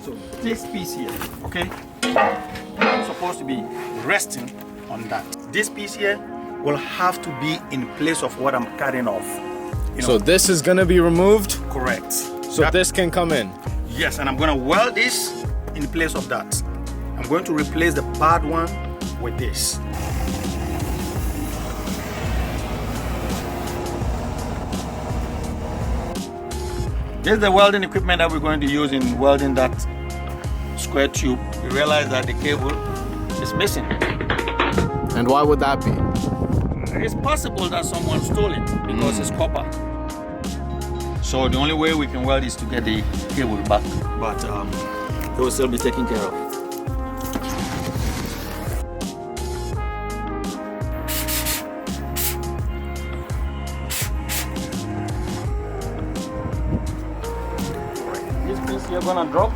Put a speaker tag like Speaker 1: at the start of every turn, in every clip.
Speaker 1: So this piece here, okay, supposed to be resting on that. This piece here will have to be in place of what I'm cutting off.
Speaker 2: So this is gonna be removed?
Speaker 1: Correct.
Speaker 2: So this can come in?
Speaker 1: Yes, and I'm gonna weld this in place of that. I'm going to replace the bad one with this. This is the welding equipment that we're going to use in welding that square tube. We realize that the cable is missing.
Speaker 2: And why would that be?
Speaker 1: It's possible that someone stole it because it's copper. So the only way we can weld is to get the cable back, but it will still be taken care of. This piece here gonna drop.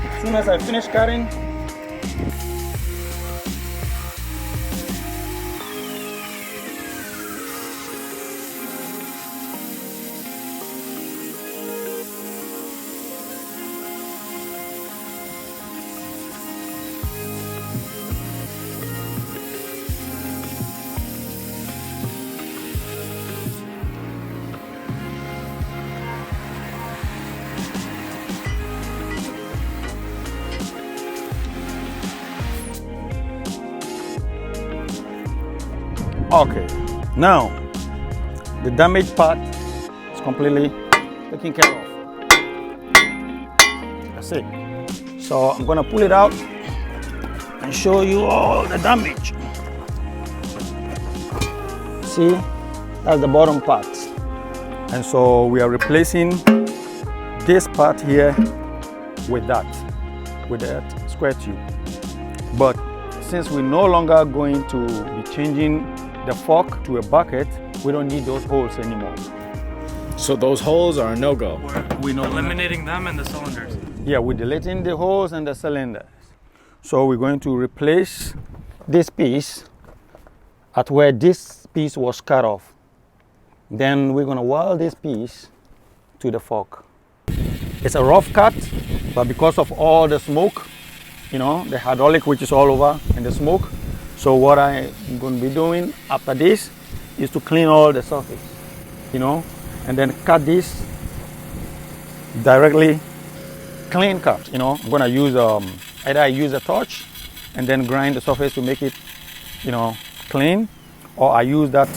Speaker 1: As soon as I finish cutting, okay, now the damaged part is completely taken care of. That's it. So I'm gonna pull it out and show you all the damage. See, that's the bottom part. And so we are replacing this part here with that square tube. But since we're no longer going to be changing the fork to a bucket, we don't need those holes anymore.
Speaker 2: So those holes are a no-go?
Speaker 3: We're eliminating them and the cylinders.
Speaker 1: Yeah, we're deleting the holes and the cylinders. So we're going to replace this piece at where this piece was cut off. Then we're going to weld this piece to the fork. It's a rough cut, but because of all the smoke, you know, the hydraulic which is all over and the smoke. So what I'm going to be doing after this is to clean all the surface, you know, and then cut this directly clean cut, you know. I'm going to use either I use a torch and then grind the surface to make it, you know, clean, or I use that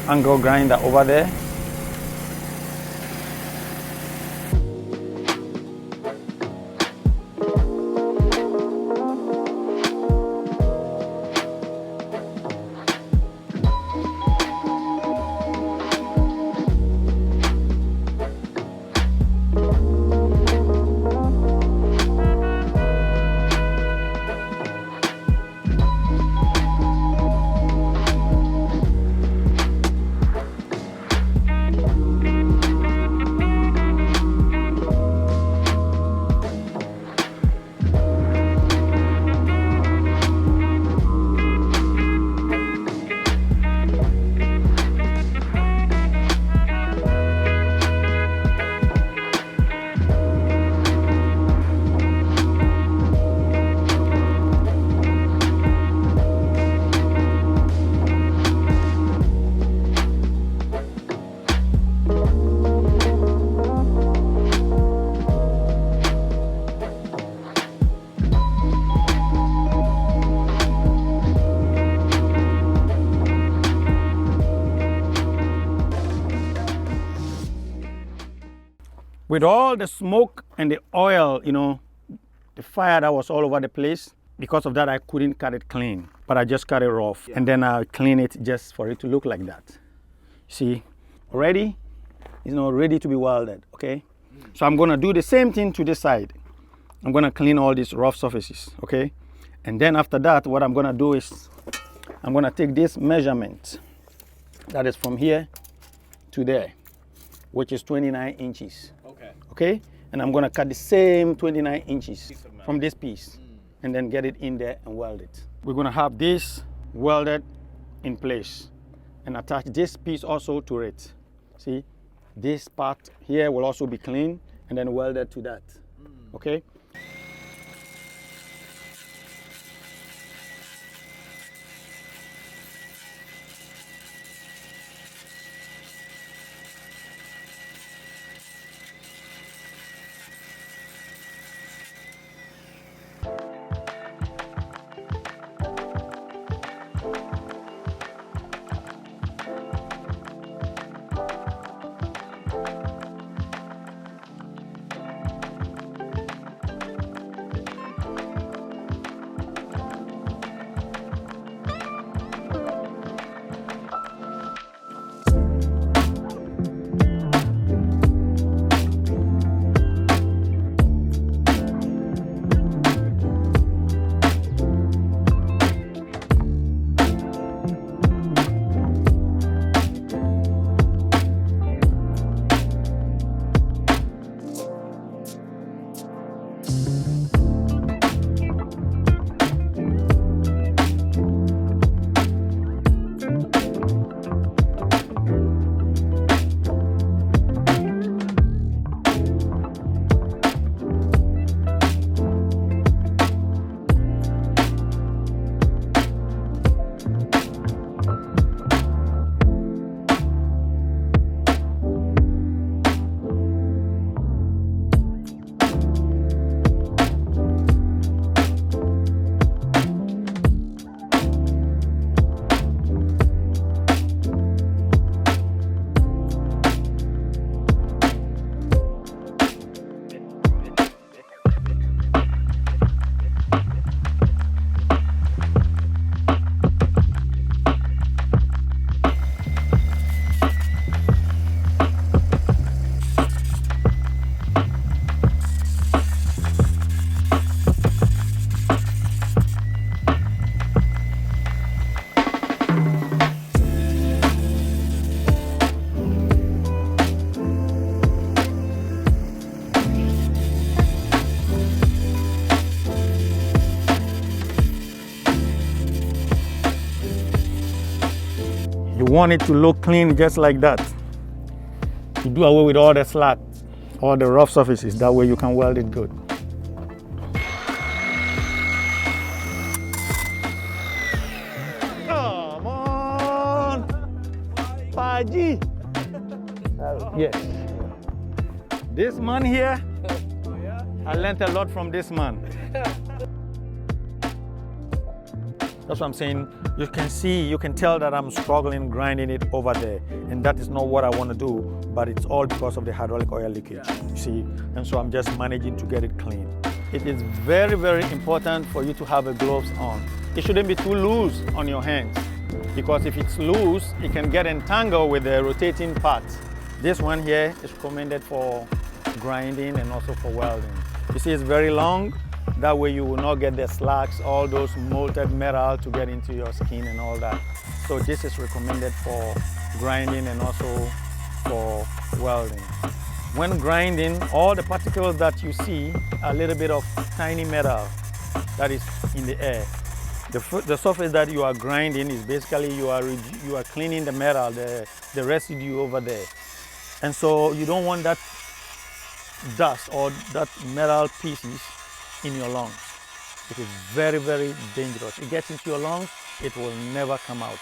Speaker 1: angle grinder over there. With all the smoke and the oil, you know, the fire that was all over the place, because of that I couldn't cut it clean, but I just cut it rough. And then I clean it just for it to look like that. See, already, it's not ready to be welded, okay? So I'm gonna do the same thing to this side. I'm gonna clean all these rough surfaces, okay? And then after that, what I'm gonna do is, I'm gonna take this measurement, that is from here to there, which is 29 inches. Okay, and I'm gonna cut the same 29 inches from this piece and then get it in there and weld it. We're gonna have this welded in place and attach this piece also to it. See, this part here will also be clean and then welded to that. okay? You want it to look clean just like that. You do away with all the slack, all the rough surfaces, that way you can weld it good. Come on, Paji. Yes. This man here, I learned a lot from this man. That's what I'm saying. You can see, you can tell that I'm struggling grinding it over there, and that is not what I want to do, but it's all because of the hydraulic oil leakage, you see, and so I'm just managing to get it clean. It is very, very important for you to have a gloves on. It shouldn't be too loose on your hands, because if it's loose, it can get entangled with the rotating parts. This one here is recommended for grinding and also for welding. You see, it's very long. That way you will not get the slacks, all those molten metal to get into your skin and all that. So this is recommended for grinding and also for welding. When grinding, all the particles that you see are a little bit of tiny metal that is in the air. The surface that you are grinding is basically you are cleaning the metal, the residue over there. And so you don't want that dust or that metal pieces in your lungs. It is very, very dangerous. It gets into your lungs, it will never come out,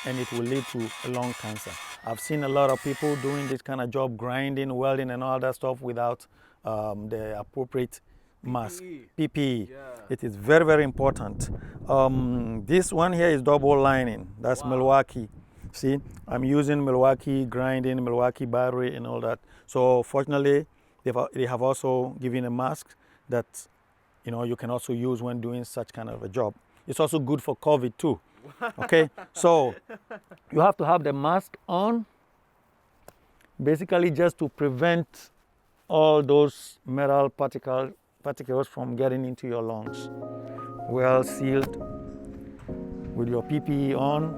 Speaker 1: and it will lead to a lung cancer. I've seen a lot of people doing this kind of job, grinding, welding, and all that stuff without the appropriate mask, PPE. Yeah. It is very, very important. This one here is double lining. That's wow. Milwaukee. See, I'm using Milwaukee grinding, Milwaukee battery, and all that. So fortunately, they have also given a mask that you can also use when doing such kind of a job. It's also good for COVID too. Okay, so you have to have the mask on, basically just to prevent all those metal particles from getting into your lungs. Well sealed with your PPE on,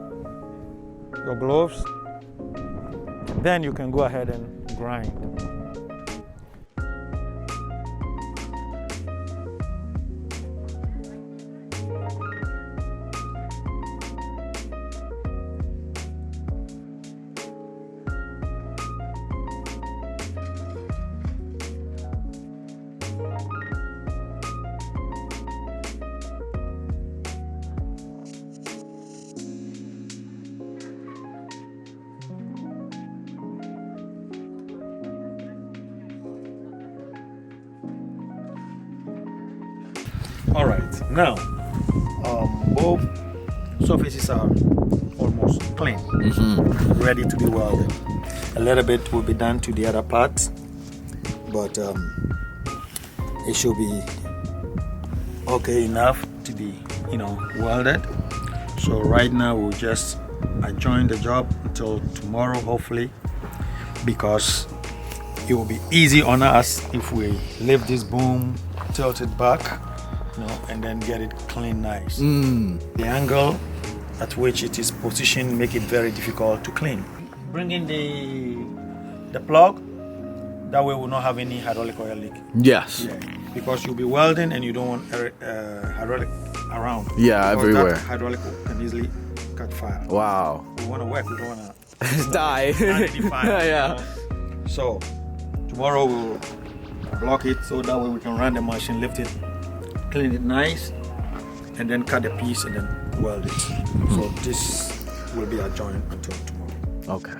Speaker 1: your gloves. Then you can go ahead and grind. All right, now both surfaces are almost clean, ready to be welded. A little bit will be done to the other parts, but it should be okay enough to be, welded. So right now we'll just adjourn the job until tomorrow, hopefully, because it will be easy on us if we leave this boom tilted back, and then get it clean nice. The angle at which it is positioned make it very difficult to clean. Bring in the plug, that way we'll not have any hydraulic oil leak.
Speaker 2: Yes.
Speaker 1: Yeah, because you'll be welding and you don't want hydraulic around.
Speaker 2: Yeah,
Speaker 1: because
Speaker 2: everywhere.
Speaker 1: That hydraulic can easily cut fire.
Speaker 2: Wow.
Speaker 1: We want to work, we don't want to
Speaker 2: Die.
Speaker 1: fire.
Speaker 2: Yeah.
Speaker 1: So tomorrow we'll block it so that way we can run the machine, lift it, clean it nice, and then cut the piece and then weld it. So this will be adjourned until tomorrow.
Speaker 2: Okay.